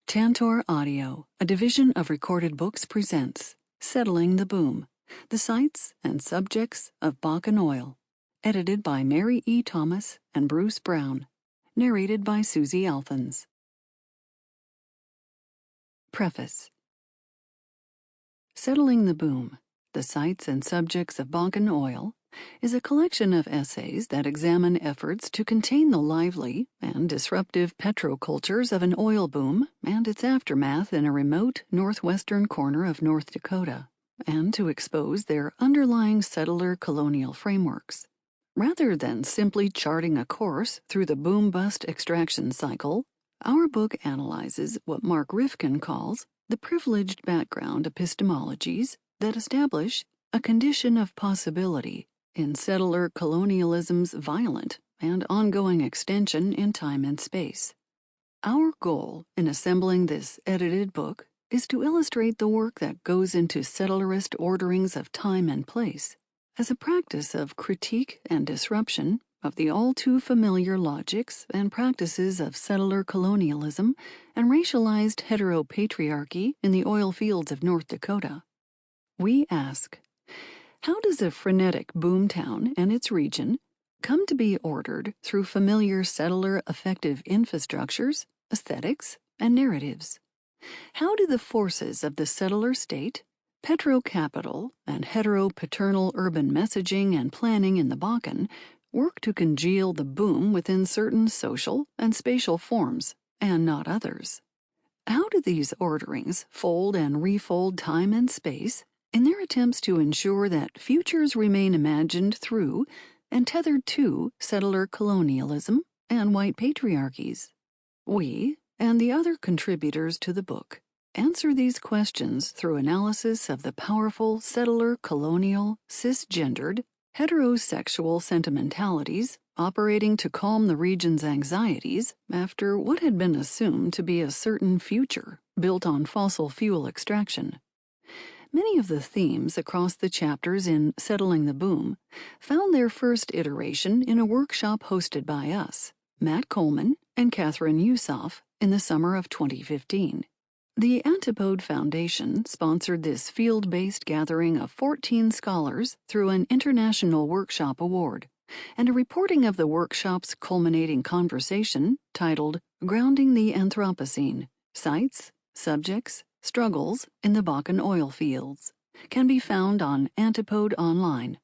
Tantor Audio, a division of Recorded Books, presents Settling the Boom, The Sites and Subjects of Bakken Oil, edited by Mary E. Thomas and Bruce Braun, narrated by Suzie Althens. Preface. Settling the Boom, The Sites and Subjects of Bakken Oil is a collection of essays that examine efforts to contain the lively and disruptive petrocultures of an oil boom and its aftermath in a remote northwestern corner of North Dakota, and to expose their underlying settler colonial frameworks. Rather than simply charting a course through the boom-bust extraction cycle, our book analyzes what Mark Rifkin calls the privileged background epistemologies that establish a condition of possibility in settler colonialism's violent and ongoing extension in time and space. Our goal in assembling this edited book is to illustrate the work that goes into settlerist orderings of time and place as a practice of critique and disruption of the all-too-familiar logics and practices of settler colonialism and racialized heteropatriarchy in the oil fields of North Dakota. We ask, how does a frenetic boomtown and its region come to be ordered through familiar settler affective infrastructures, aesthetics, and narratives? How do the forces of the settler state, petrocapital, and heteropaternal urban messaging and planning in the Bakken work to congeal the boom within certain social and spatial forms, and not others? How do these orderings fold and refold time and space in their attempts to ensure that futures remain imagined through and tethered to settler colonialism and white patriarchies? We, and the other contributors to the book, answer these questions through analysis of the powerful settler colonial, cisgendered, heterosexual sentimentalities operating to calm the region's anxieties after what had been assumed to be a certain future built on fossil fuel extraction. Many of the themes across the chapters in Settling the Boom found their first iteration in a workshop hosted by us, Matt Coleman and Catherine Yusoff, in the summer of 2015. The Antipode Foundation sponsored this field-based gathering of 14 scholars through an International Workshop Award, and a reporting of the workshop's culminating conversation titled Grounding the Anthropocene, Sites, Subjects, Struggles in the Bakken Oil Fields can be found on Antipode Online.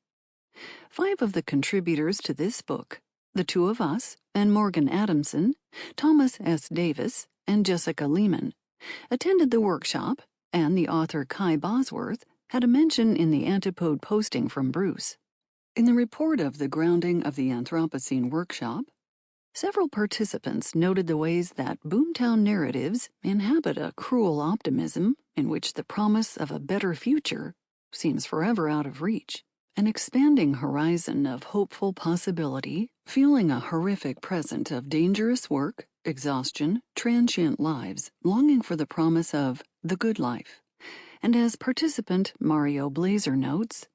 5 of the contributors to this book, the two of us and Morgan Adamson, Thomas S. Davis, and Jessica Lehman, attended the workshop, and the author Kai Bosworth had a mention in the Antipode posting from Bruce. In the report of the Grounding of the Anthropocene workshop, several participants noted the ways that boomtown narratives inhabit a cruel optimism in which the promise of a better future seems forever out of reach, an expanding horizon of hopeful possibility fueling a horrific present of dangerous work, exhaustion, transient lives longing for the promise of the good life, and as participant Mario Blazer notes,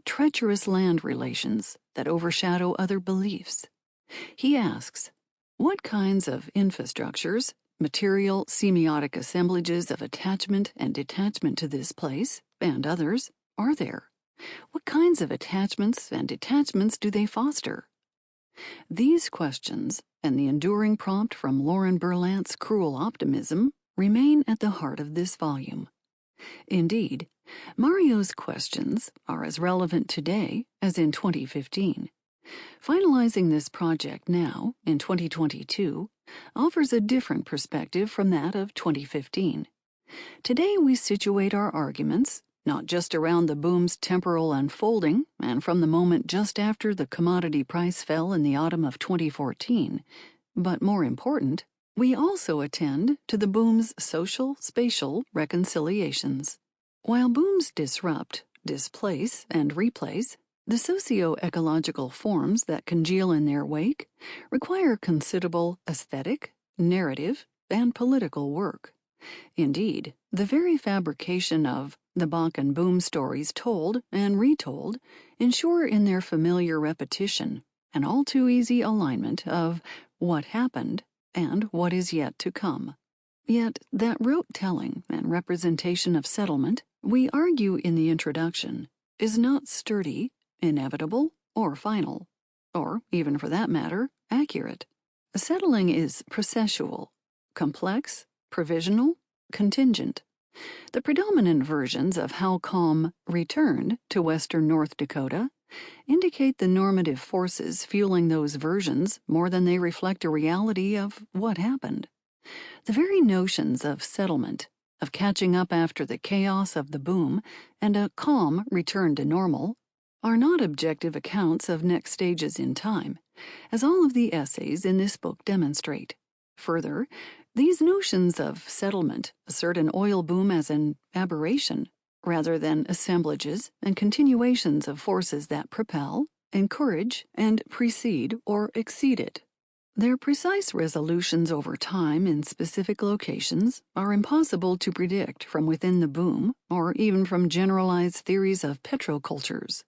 treacherous land relations that overshadow other beliefs. He asks, what kinds of infrastructures, material semiotic assemblages of attachment and detachment to this place, and others, are there? What kinds of attachments and detachments do they foster? These questions, and the enduring prompt from Lauren Berlant's Cruel Optimism, remain at the heart of this volume. Indeed, Mario's questions are as relevant today as in 2015. Finalizing this project now, in 2022, offers a different perspective from that of 2015. Today we situate our arguments not just around the boom's temporal unfolding and from the moment just after the commodity price fell in the autumn of 2014, but more important, we also attend to the boom's social, spatial reconciliations. While booms disrupt, displace, and replace, the socio-ecological forms that congeal in their wake require considerable aesthetic, narrative, and political work. Indeed, the very fabrication of the Bakken boom stories told and retold ensure in their familiar repetition an all-too-easy alignment of what happened and what is yet to come. Yet that rote-telling and representation of settlement, we argue in the introduction, is not sturdy, inevitable, or final, or, even for that matter, accurate. Settling is processual, complex, provisional, contingent. The predominant versions of how calm returned to western North Dakota indicate the normative forces fueling those versions more than they reflect a reality of what happened. The very notions of settlement, of catching up after the chaos of the boom, and a calm return to normal, are not objective accounts of next stages in time, as all of the essays in this book demonstrate. Further, these notions of settlement assert an oil boom as an aberration, rather than assemblages and continuations of forces that propel, encourage, and precede or exceed it. Their precise resolutions over time in specific locations are impossible to predict from within the boom or even from generalized theories of petrocultures.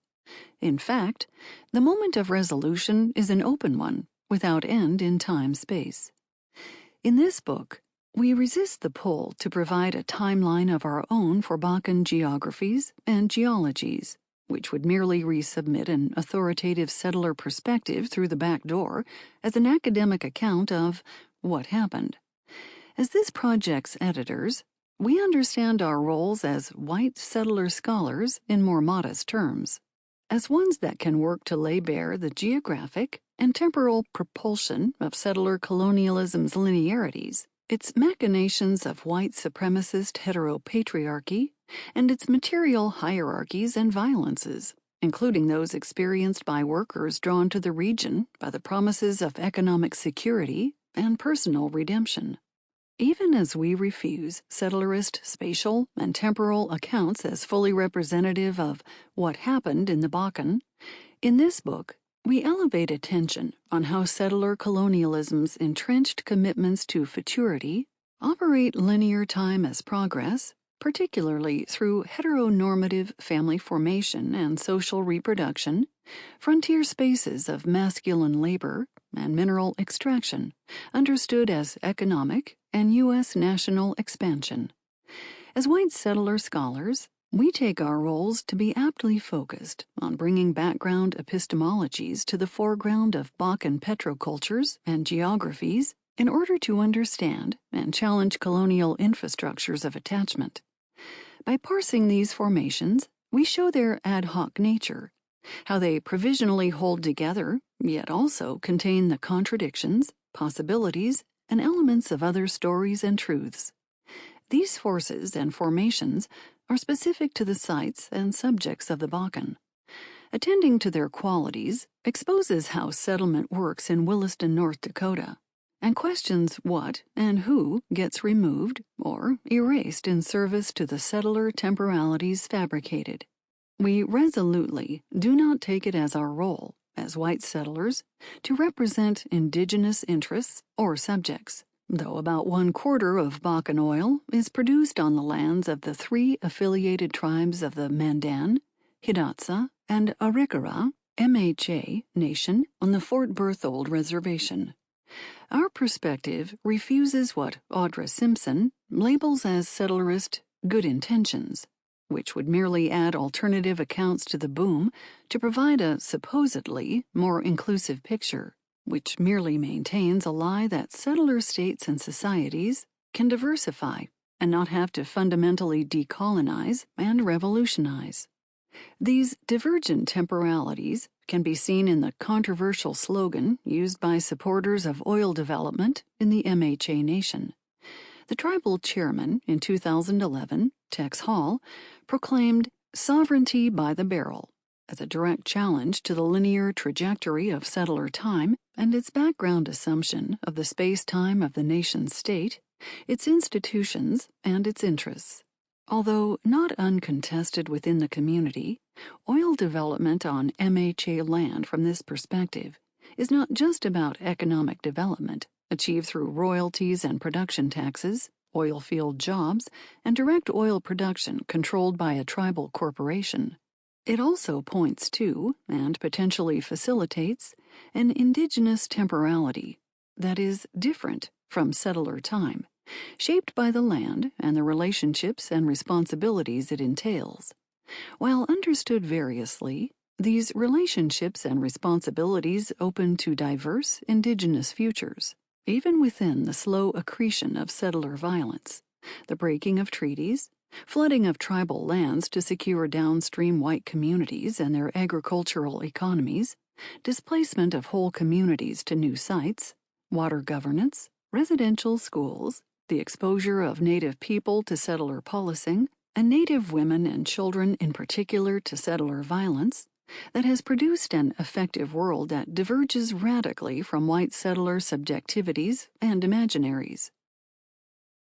In fact, the moment of resolution is an open one, without end in time-space. In this book, we resist the pull to provide a timeline of our own for Bakken geographies and geologies, which would merely resubmit an authoritative settler perspective through the back door as an academic account of what happened. As this project's editors, we understand our roles as white settler scholars in more modest terms, as ones that can work to lay bare the geographic and temporal propulsion of settler colonialism's linearities, its machinations of white supremacist heteropatriarchy, and its material hierarchies and violences, including those experienced by workers drawn to the region by the promises of economic security and personal redemption. Even as we refuse settlerist spatial and temporal accounts as fully representative of what happened in the Bakken, in this book, we elevate attention on how settler colonialism's entrenched commitments to futurity operate linear time as progress, particularly through heteronormative family formation and social reproduction, frontier spaces of masculine labor, and mineral extraction, understood as economic and U.S. national expansion. As white settler scholars, we take our roles to be aptly focused on bringing background epistemologies to the foreground of Bakken petrocultures and geographies in order to understand and challenge colonial infrastructures of attachment. By parsing these formations, we show their ad hoc nature, how they provisionally hold together, yet also contain the contradictions, possibilities, and elements of other stories and truths. These forces and formations are specific to the sites and subjects of the Bakken. Attending to their qualities exposes how settlement works in Williston, North Dakota, and questions what and who gets removed or erased in service to the settler temporalities fabricated. We resolutely do not take it as our role, as white settlers, to represent indigenous interests or subjects, though about 1/4 of Bakken oil is produced on the lands of the 3 affiliated tribes of the Mandan, Hidatsa, and Arikara MHA Nation on the Fort Berthold Reservation. Our perspective refuses what Audra Simpson labels as settlerist good intentions, which would merely add alternative accounts to the boom to provide a supposedly more inclusive picture, which merely maintains a lie that settler states and societies can diversify and not have to fundamentally decolonize and revolutionize. These divergent temporalities can be seen in the controversial slogan used by supporters of oil development in the MHA Nation. The tribal chairman in 2011, Tex Hall, proclaimed sovereignty by the barrel as a direct challenge to the linear trajectory of settler time and its background assumption of the space-time of the nation-state, its institutions, and its interests. Although not uncontested within the community, oil development on MHA land from this perspective is not just about economic development achieved through royalties and production taxes, oil field jobs, and direct oil production controlled by a tribal corporation. It also points to, and potentially facilitates, an indigenous temporality that is different from settler time, shaped by the land and the relationships and responsibilities it entails. While understood variously, these relationships and responsibilities open to diverse indigenous futures, even within the slow accretion of settler violence, the breaking of treaties, flooding of tribal lands to secure downstream white communities and their agricultural economies, displacement of whole communities to new sites, water governance, residential schools, the exposure of Native people to settler policing, and Native women and children in particular to settler violence, that has produced an affective world that diverges radically from white settler subjectivities and imaginaries.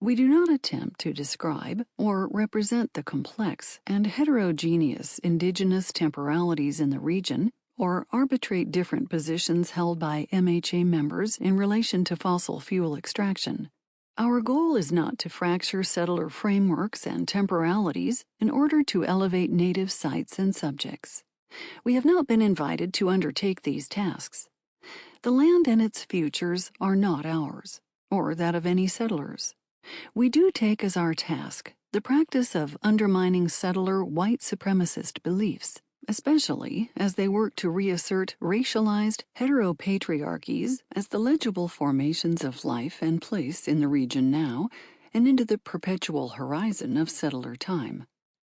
We do not attempt to describe or represent the complex and heterogeneous indigenous temporalities in the region or arbitrate different positions held by MHA members in relation to fossil fuel extraction. Our goal is not to fracture settler frameworks and temporalities in order to elevate Native sites and subjects. We have not been invited to undertake these tasks. The land and its futures are not ours, or that of any settlers. We do take as our task the practice of undermining settler white supremacist beliefs, especially as they work to reassert racialized heteropatriarchies as the legible formations of life and place in the region now and into the perpetual horizon of settler time.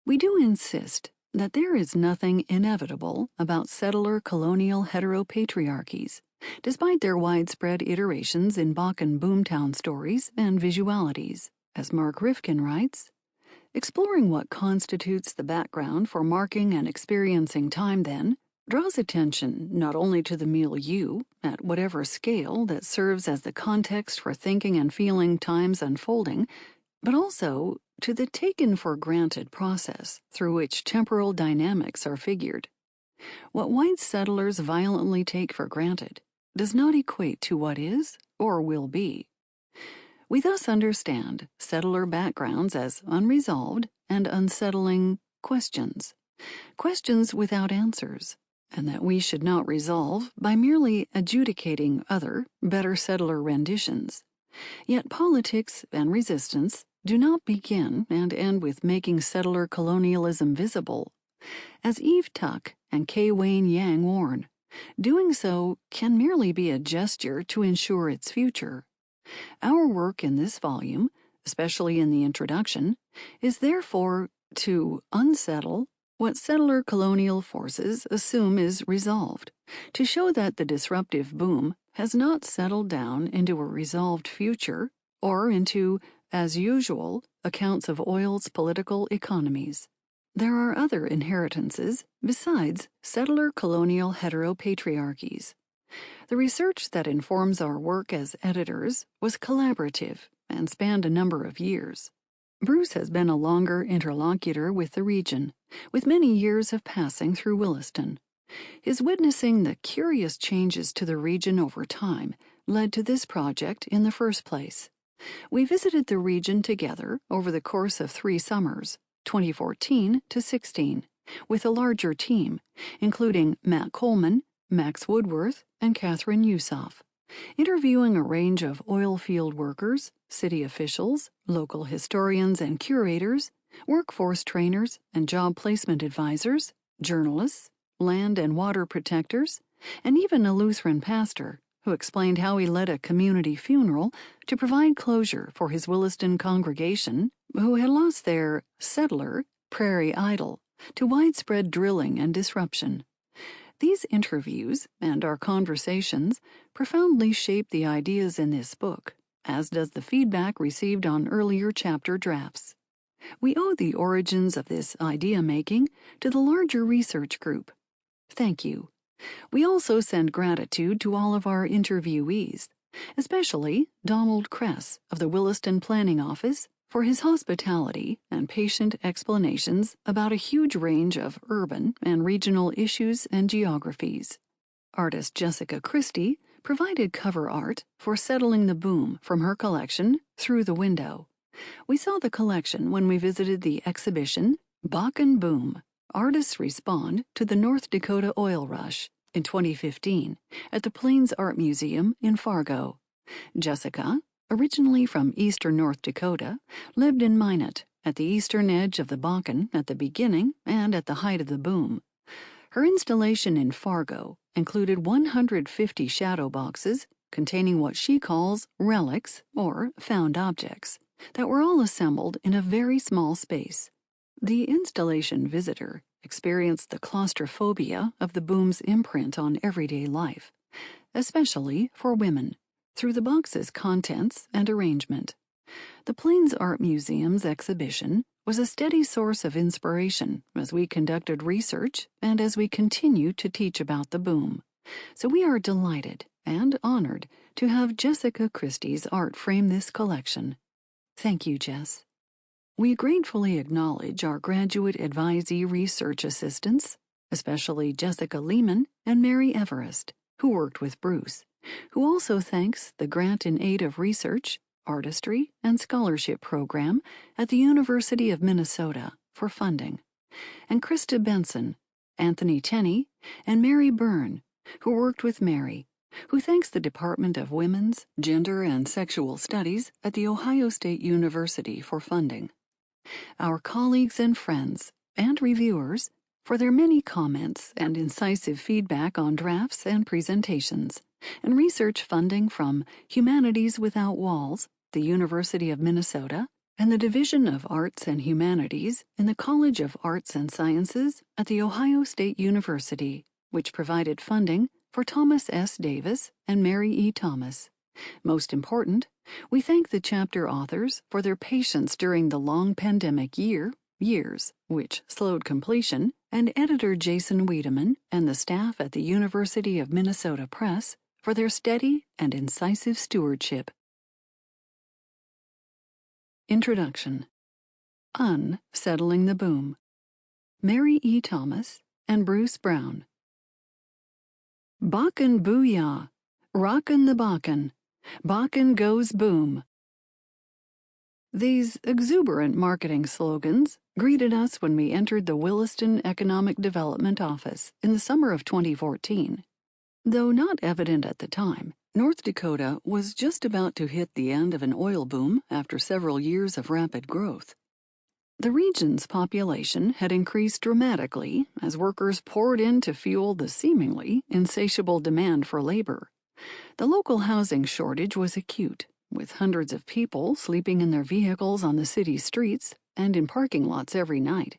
We do insist that there is nothing inevitable about settler colonial heteropatriarchies, despite their widespread iterations in Bakken boomtown stories and visualities. As Mark Rifkin writes, exploring what constitutes the background for marking and experiencing time then draws attention not only to the milieu, at whatever scale that serves as the context for thinking and feeling time's unfolding, but also to the taken-for-granted process through which temporal dynamics are figured. What white settlers violently take for granted does not equate to what is or will be. We thus understand settler backgrounds as unresolved and unsettling questions without answers, and that we should not resolve by merely adjudicating other, better settler renditions. Yet politics and resistance do not begin and end with making settler colonialism visible. As Eve Tuck and K. Wayne Yang warn, doing so can merely be a gesture to ensure its future. Our work in this volume, especially in the introduction, is therefore to unsettle what settler colonial forces assume is resolved, to show that the disruptive boom has not settled down into a resolved future or into, as usual, accounts of oil's political economies. There are other inheritances besides settler colonial heteropatriarchies. The research that informs our work as editors was collaborative and spanned a number of years. Bruce has been a longer interlocutor with the region, with many years of passing through Williston. His witnessing the curious changes to the region over time led to this project in the first place. We visited the region together over the course of 3 summers, 2014 to 16, with a larger team, including Matt Coleman, Max Woodworth, and Catherine Yusoff, interviewing a range of oil field workers, city officials, local historians and curators, workforce trainers and job placement advisors, journalists, land and water protectors, and even a Lutheran pastor who explained how he led a community funeral to provide closure for his Williston congregation who had lost their settler prairie idol to widespread drilling and disruption. These interviews and our conversations profoundly shape the ideas in this book, as does the feedback received on earlier chapter drafts. We owe the origins of this idea-making to the larger research group. Thank you. We also send gratitude to all of our interviewees, especially Donald Kress of the Williston Planning Office, for his hospitality and patient explanations about a huge range of urban and regional issues and geographies. Artist Jessica Christie provided cover art for Settling the Boom from her collection Through the Window. We saw the collection when we visited the exhibition Bakken Boom, Artists Respond to the North Dakota Oil Rush in 2015 at the Plains Art Museum in Fargo. Jessica, originally from eastern North Dakota, lived in Minot, at the eastern edge of the Bakken at the beginning and at the height of the boom. Her installation in Fargo included 150 shadow boxes containing what she calls relics, or found objects, that were all assembled in a very small space. The installation visitor experienced the claustrophobia of the boom's imprint on everyday life, especially for women, through the box's contents and arrangement. The Plains Art Museum's exhibition was a steady source of inspiration as we conducted research and as we continue to teach about the boom. So we are delighted and honored to have Jessica Christie's art frame this collection. Thank you, Jess. We gratefully acknowledge our graduate advisee research assistants, especially Jessica Lehman and Mary Everest, who worked with Bruce, who also thanks the Grant in Aid of Research, Artistry, and Scholarship Program at the University of Minnesota for funding, and Krista Benson, Anthony Tenney, and Mary Byrne, who worked with Mary, who thanks the Department of Women's, Gender, and Sexual Studies at The Ohio State University for funding. Our colleagues and friends, and reviewers, for their many comments and incisive feedback on drafts and presentations, and research funding from Humanities Without Walls, the University of Minnesota, and the Division of Arts and Humanities in the College of Arts and Sciences at The Ohio State University, which provided funding for Thomas S. Davis and Mary E. Thomas. Most important, we thank the chapter authors for their patience during the long pandemic years, which slowed completion, and editor Jason Wiedemann and the staff at the University of Minnesota Press for their steady and incisive stewardship. Introduction. Unsettling the Boom. Mary E. Thomas and Bruce Braun. Bakken Booyah! Rockin' the Bakken! Bakken goes boom! These exuberant marketing slogans greeted us when we entered the Williston Economic Development Office in the summer of 2014. Though not evident at the time, North Dakota was just about to hit the end of an oil boom after several years of rapid growth. The region's population had increased dramatically as workers poured in to fuel the seemingly insatiable demand for labor. The local housing shortage was acute, with hundreds of people sleeping in their vehicles on the city streets and in parking lots every night.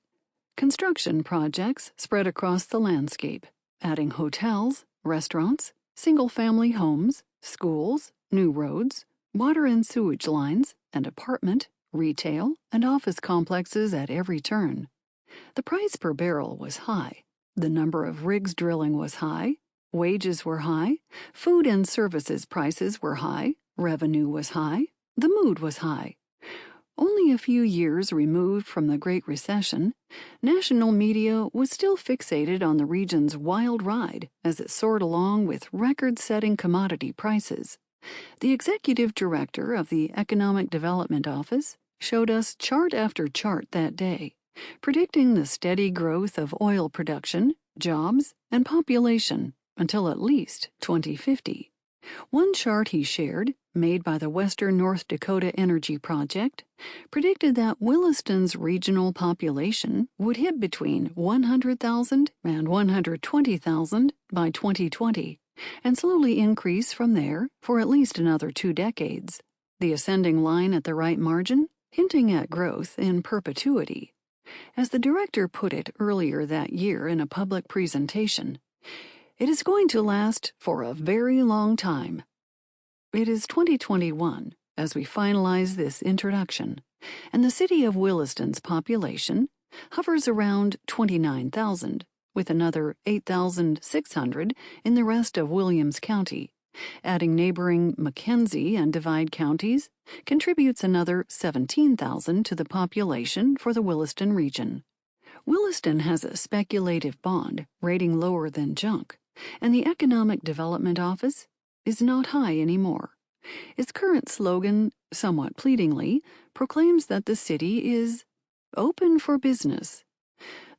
Construction projects spread across the landscape, adding hotels, restaurants, single-family homes, schools, new roads, water and sewage lines, and apartment, retail, and office complexes at every turn. The price per barrel was high, the number of rigs drilling was high, wages were high, food and services prices were high, revenue was high, the mood was high. Only a few years removed from the Great Recession, national media was still fixated on the region's wild ride as it soared along with record-setting commodity prices. The executive director of the Economic Development Office showed us chart after chart that day, predicting the steady growth of oil production, jobs, and population until at least 2050. One chart he shared, made by the Western North Dakota Energy Project, predicted that Williston's regional population would hit between 100,000 and 120,000 by 2020, and slowly increase from there for at least another 2 decades, the ascending line at the right margin hinting at growth in perpetuity. As the director put it earlier that year in a public presentation, it is going to last for a very long time. It is 2021 as we finalize this introduction, and the city of Williston's population hovers around 29,000, with another 8,600 in the rest of Williams County. Adding neighboring McKenzie and Divide counties contributes another 17,000 to the population for the Williston region. Williston has a speculative bond rating lower than junk, and the Economic Development Office is not high anymore. Its current slogan, somewhat pleadingly, proclaims that the city is open for business.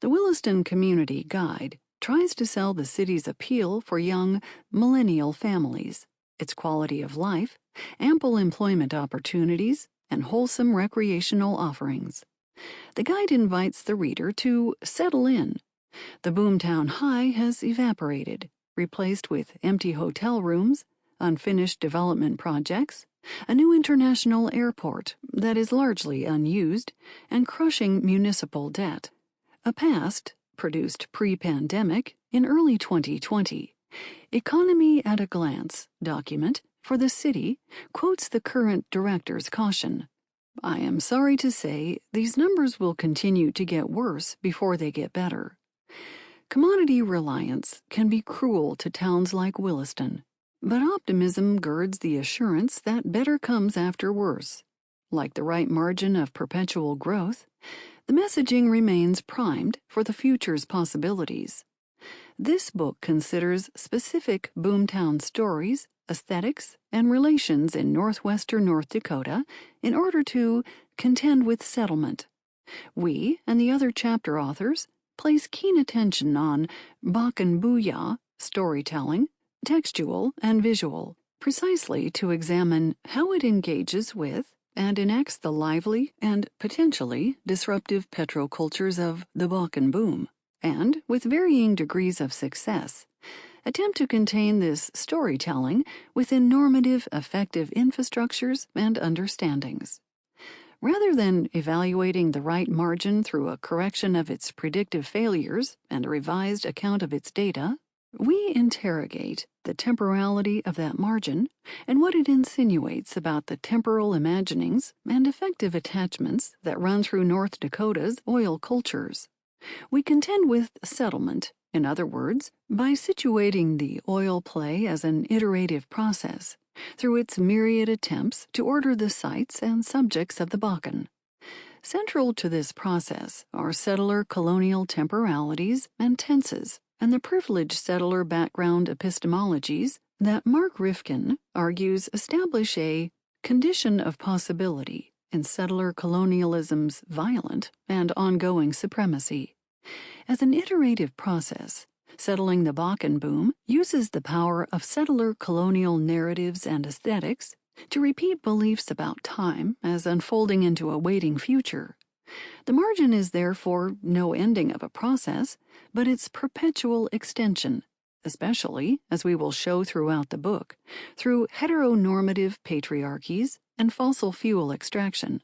The Williston Community Guide tries to sell the city's appeal for young millennial families, its quality of life, ample employment opportunities, and wholesome recreational offerings. The guide invites the reader to settle in. The boomtown high has evaporated, replaced with empty hotel rooms, unfinished development projects, a new international airport that is largely unused, and crushing municipal debt. A past, produced pre-pandemic, in early 2020, Economy at a Glance document for the city quotes the current director's caution. I am sorry to say these numbers will continue to get worse before they get better. Commodity reliance can be cruel to towns like Williston, but optimism girds the assurance that better comes after worse. Like the right margin of perpetual growth, the messaging remains primed for the future's possibilities. This book considers specific boomtown stories, aesthetics, and relations in northwestern North Dakota in order to contend with settlement. We and the other chapter authors place keen attention on Bakken Boom While storytelling, textual and visual, precisely to examine how it engages with and enacts the lively and potentially disruptive petrocultures of the Bakken Boom, and, with varying degrees of success, attempt to contain this storytelling within normative affective infrastructures and understandings. Rather than evaluating the right margin through a correction of its predictive failures and a revised account of its data, we interrogate the temporality of that margin and what it insinuates about the temporal imaginings and affective attachments that run through North Dakota's oil cultures. We contend with settlement, in other words, by situating the oil play as an iterative process through its myriad attempts to order the sites and subjects of the Bakken. Central to this process are settler colonial temporalities and tenses, and the privileged settler background epistemologies that Mark Rifkin argues establish a condition of possibility in settler colonialism's violent and ongoing supremacy. As an iterative process, Settling the Bakken Boom uses the power of settler colonial narratives and aesthetics to repeat beliefs about time as unfolding into a waiting future. The margin is therefore no ending of a process, but its perpetual extension, especially, as we will show throughout the book, through heteronormative patriarchies and fossil fuel extraction.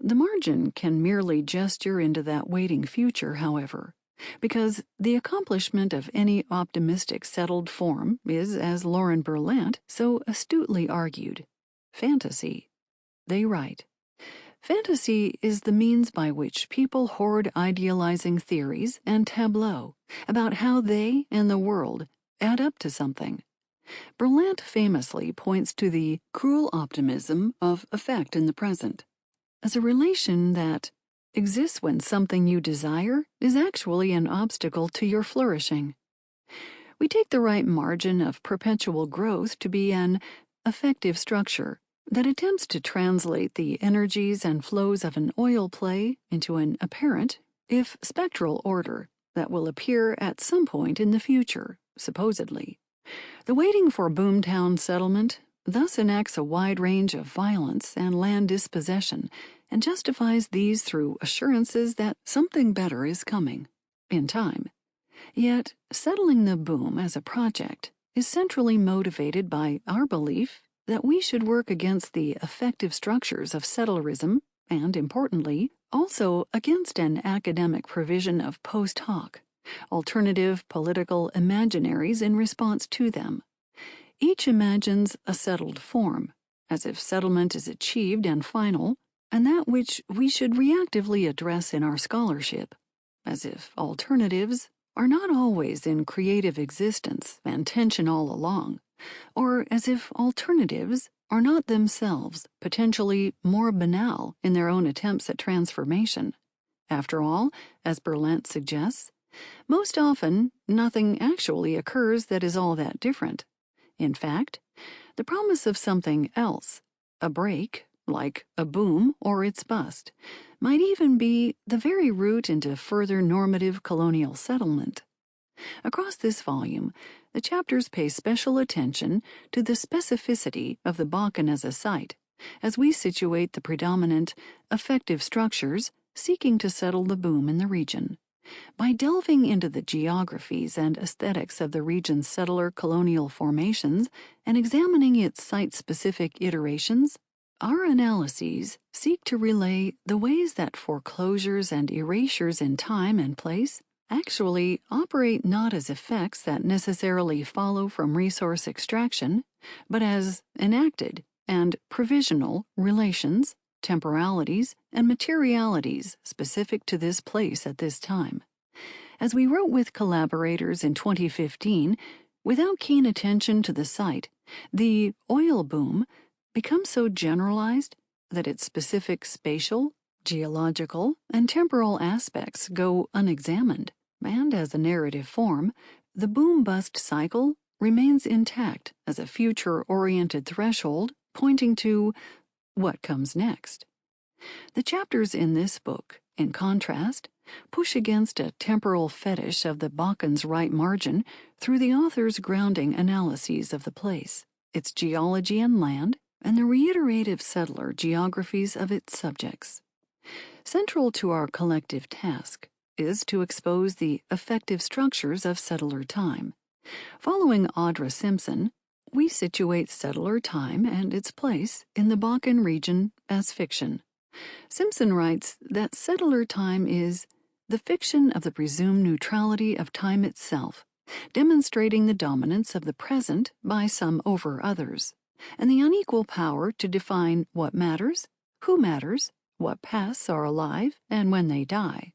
The margin can merely gesture into that waiting future, however, because the accomplishment of any optimistic settled form is, as Lauren Berlant so astutely argued, fantasy. They write, fantasy is the means by which people hoard idealizing theories and tableaux about how they and the world add up to something. Berlant famously points to the cruel optimism of effect in the present as a relation that exists when something you desire is actually an obstacle to your flourishing. We take the right margin of perpetual growth to be an affective structure that attempts to translate the energies and flows of an oil play into an apparent, if spectral, order that will appear at some point in the future, supposedly. The waiting for boomtown settlement thus enacts a wide range of violence and land dispossession and justifies these through assurances that something better is coming, in time. Yet, settling the boom as a project is centrally motivated by our belief that we should work against the affective structures of settlerism and, importantly, also against an academic provision of post hoc, alternative political imaginaries in response to them. Each imagines a settled form, as if settlement is achieved and final, and that which we should reactively address in our scholarship, as if alternatives are not always in creative existence and tension all along, or as if alternatives are not themselves potentially more banal in their own attempts at transformation. After all, as Berlant suggests, most often nothing actually occurs that is all that different. In fact, the promise of something else, a break, like a boom or its bust, might even be the very route into further normative colonial settlement. Across this volume, the chapters pay special attention to the specificity of the Bakken as a site, as we situate the predominant affective structures seeking to settle the boom in the region. By delving into the geographies and aesthetics of the region's settler colonial formations and examining its site-specific iterations, our analyses seek to relay the ways that foreclosures and erasures in time and place actually operate not as effects that necessarily follow from resource extraction, but as enacted and provisional relations, temporalities, and materialities specific to this place at this time. As we wrote with collaborators in 2015, without keen attention to the site, the oil boom becomes so generalized that its specific spatial, geological, and temporal aspects go unexamined, and as a narrative form, the boom-bust cycle remains intact as a future-oriented threshold pointing to what comes next. The chapters in this book, in contrast, push against a temporal fetish of the Bakken's right margin through the author's grounding analyses of the place, its geology and land, and the reiterative settler geographies of its subjects. Central to our collective task is to expose the affective structures of settler time. Following Audra Simpson, we situate settler time and its place in the Bakken region as fiction. Simpson writes that settler time is the fiction of the presumed neutrality of time itself, demonstrating the dominance of the present by some over others, and the unequal power to define what matters, who matters, what pasts are alive, and when they die.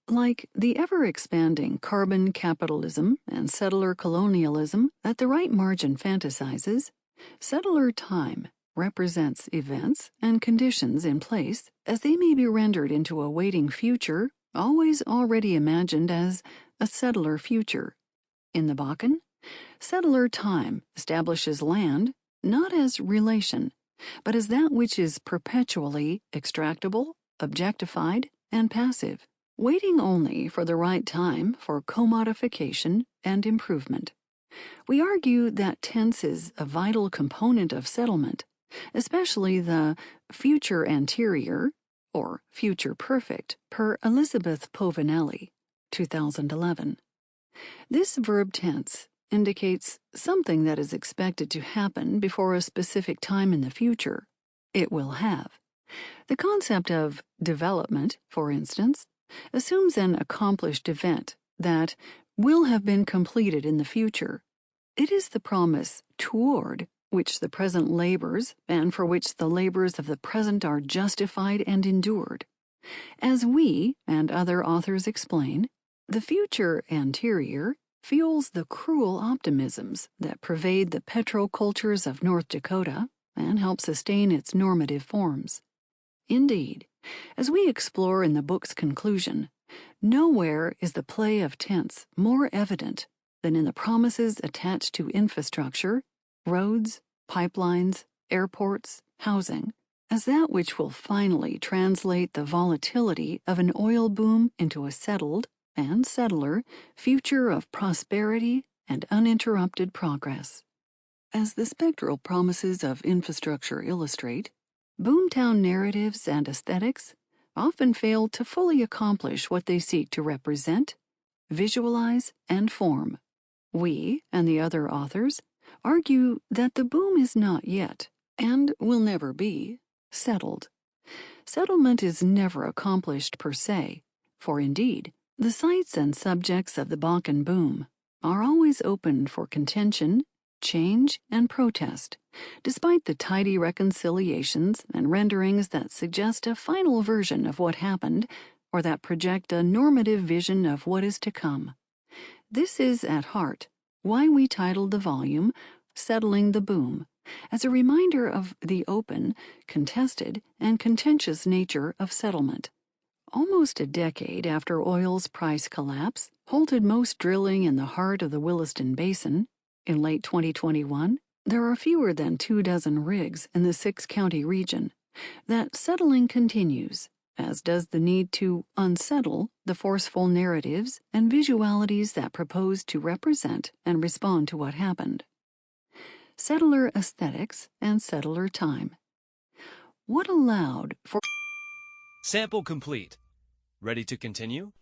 Like the ever-expanding carbon capitalism and settler colonialism that the right margin fantasizes, settler time represents events and conditions in place as they may be rendered into a waiting future always already imagined as a settler future. In the Bakken, settler time establishes land not as relation, but as that which is perpetually extractable, objectified, and passive, waiting only for the right time for commodification and improvement. We argue that tense is a vital component of settlement, especially the future anterior or future perfect per Elizabeth Povinelli, 2011. This verb tense indicates something that is expected to happen before a specific time in the future. It will have. The concept of development, for instance, assumes an accomplished event that will have been completed in the future. It is the promise toward which the present labors and for which the labors of the present are justified and endured. As we and other authors explain, the future anterior fuels the cruel optimisms that pervade the petrocultures of North Dakota and help sustain its normative forms. Indeed, as we explore in the book's conclusion, nowhere is the play of tense more evident than in the promises attached to infrastructure, roads, pipelines, airports, housing, as that which will finally translate the volatility of an oil boom into a settled and settler future of prosperity and uninterrupted progress. As the spectral promises of infrastructure illustrate, boomtown narratives and aesthetics often fail to fully accomplish what they seek to represent, visualize, and form. We, and the other authors, argue that the boom is not yet, and will never be, settled. Settlement is never accomplished per se, for indeed, the sites and subjects of the Bakken boom are always open for contention, change, and protest, despite the tidy reconciliations and renderings that suggest a final version of what happened or that project a normative vision of what is to come. This is, at heart, why we titled the volume Settling the Boom, as a reminder of the open, contested, and contentious nature of settlement. Almost a decade after oil's price collapse halted most drilling in the heart of the Williston Basin, in late 2021, there are fewer than 24 rigs in the 6-county region. That settling continues, as does the need to unsettle the forceful narratives and visualities that propose to represent and respond to what happened. Settler aesthetics and settler time. What allowed for Sample complete. Ready to continue?